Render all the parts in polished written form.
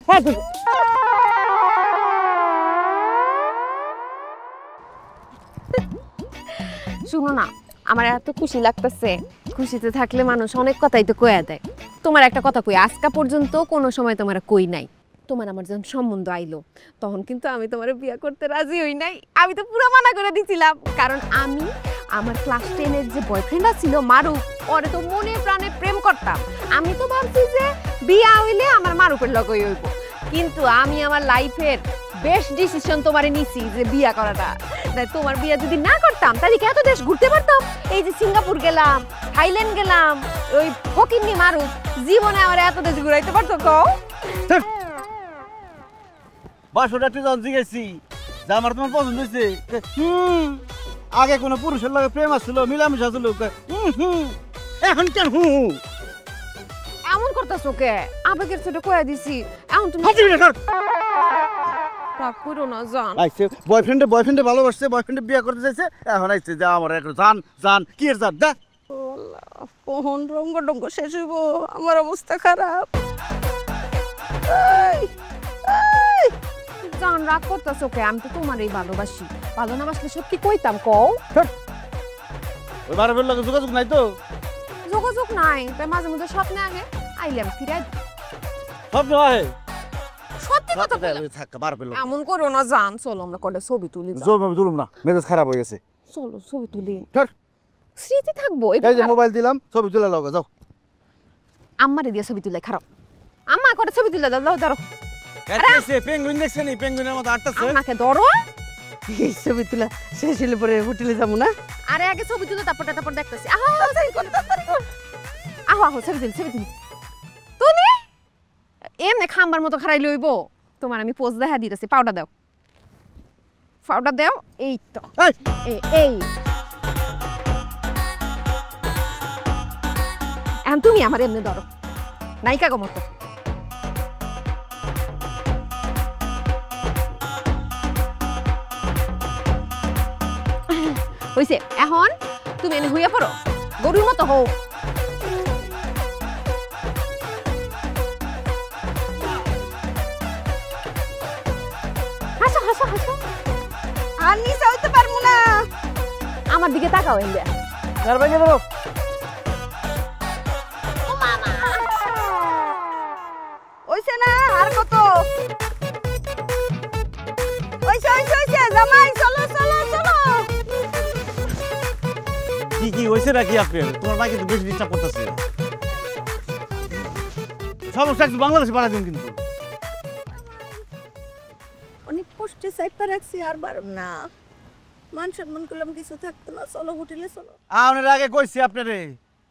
হ্যাঁ শুনো না, আমার এত খুশি লাগতেছে। খুশিতে থাকলে মানুষ অনেক কথাই তো কয়া দেয়। তোমার একটা কথা কই, আজকা পর্যন্ত কোনো সময় তোমার কই নাই। তোমার আমার যখন সম্বন্ধ আইলো তখন কিন্তু আমি তোমার বিয়ে করতে রাজি হই নাই। আমি তো পুরো মানা করে দিছিলাম, কারণ আমি আমার ক্লাস 10-এর যে বয়ফ্রেন্ড ছিল মারুফ, ওরে তো মনে প্রাণে প্রেম করতাম। আমি তো ভাবছি যে বিয়া হইলে আমার মারুফের লগই হইব, কিন্তু আমি আমার লাইফের বেস্ট ডিসিশন তোমারে নিছি যে বিয়া করাটা। তোমার বিয়া যদি না করতাম তাহলে কি এত দেশ ঘুরতে পারতাম? এই যে সিঙ্গাপুর গেলাম, থাইল্যান্ড গেলাম, ওই ফকিন্নি মারুফ জীবনে আমার এত দেশ ঘুরাইতে পারতো? কও বাসটা একটু যখন জিজ্ঞেসি যে আমার তোমার পছন্দ হয়েছে, আগে কোনো পুরুষের লগে প্রেম আসছিল, মিলামিশা ছিল, এখন কেন এমন করতেছো কে? আবেগের ছোট কয়া দিছি, এখন তুমি রাগ করো না জান। আইছে বয়ফ্রেন্ডে ভালোবাসছে, বয়ফ্রেন্ডে বিয়ে করতে চাইছে, এখন আইছে যে আমার একটু জান কি এর জান দা কোন রঙ্গ ডঙ্গ শেষ হইব, আমার অবস্থা খারাপ। জান রাগ করতেছো কে? আমি তো তোমারই ভালোবাসি, ভালো না বাসলে সত্যি কইতাম। কও ওই বারবার লগে যোগাযোগ নাই তো? যোগাযোগ নাই, তাই মাঝে মধ্যে স্বপ্নে আগে আইলাম ফিরে স্বপ্ন আহে, সত্যি কথা থাকা বারবার লগে এমন করো না জান। চলো আমরা কলে ছবি তুলি। আমি তুলুম না, মেজাজ খারাপ হয়ে গেছে। চলো ছবি তুলি, ধর স্মৃতি থাকবো। এই যে মোবাইল দিলাম, ছবি তুলে লগে যাও। আম্মারে দিয়ে ছবি তুলে খারাপ, আম্মা করে ছবি তুলে দাও। ধরো পেঙ্গুইন দেখছেন, এই পেঙ্গুইনের মতো আটটাছে। আমাকে ধরো, এই ছবি তুলা শেষ হলে পরে হোটেলে যাবো না? আরে আগে ছবি তুলে তারপর দেখতেছি। আহো আহো ছবি তুলি তুলি। এমনি খাম্বার মতো খারাই লইব। তোমার আমি পোজ দেখা দিতেছি, পাউডার দাও। এই তো এই এখন তুমি আমার এমনি ধরো, নায়িকা গো মতো। হইছে, এখন তুমি এনে হইয়া পড়ো, গরুর মতো হও। হাসো হাসো হাসো। আর নিচে হইতে পারবো না। আমার দিকে তাকাও। এমনি ওইছে না আর কত? ওইছে জামাই, চলো চলো চলো। কি হয়েছে নাকি আপনার? তোমার মাকে তো বেশি ডিস্টার্ব করতেছে। সমস্যা একটু বাংলাদেশে পাঠা দিন কিন্তু। অনেক কষ্টে সাইপা রাখছি, আর পারব না। মান সম্মান করলাম কিছু থাকতো না। চলো হোটেলে চলো। আপনার আগে কইছি আপনারে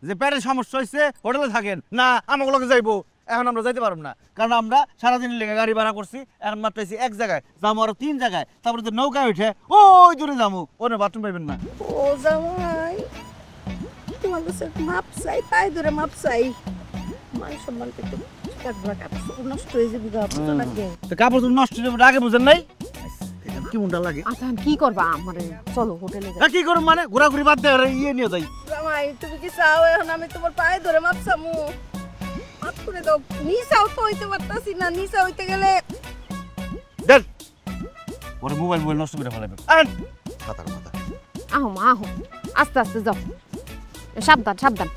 যে পেটের সমস্যা হয়েছে হোটেলে থাকেন না, আমাকে লোকে যাইবো। এখন আমরা যাইতে পারবো না, কারণ আমরা সারাদিনের লেগে গাড়ি ভাড়া করছি। এখন মাত্র এক জায়গায় যাবো, আরো 3 জায়গায়, তারপরে তো নৌকায় উঠে ওই দূরে যাবো, ওনে বাথরুম পাইবেন না। ও জামাই, তোমার কাছে মাপ চাই, পায়ে ধরে মাপ চাই। মান সম্মান করতে নষ্ট হয়ে যাবে। কাপড় তুমি নষ্ট হয়ে যাবে, আগে বুঝেন নাই? কি মুন্ডা লাগে। আচ্ছা কি করবা? আমারে চলো হোটেলে যাই। কি করব মানে? ঘোরাঘুরি বাদ দিয়ে ইয়ে নিয়ে যাই। জামাই তুমি কি চাও এখন আমি তোমার পায়ে ধরে মাপ চামু? মাপ করে দাও। নিচাও তো হইতে পারতাছি না, নিচা হইতে গেলে দেন ওরে মোবাইল নষ্ট করে ফেলাবে। মাথা আহো মা আহো, আস্তে আস্তে যাও, সাবধান।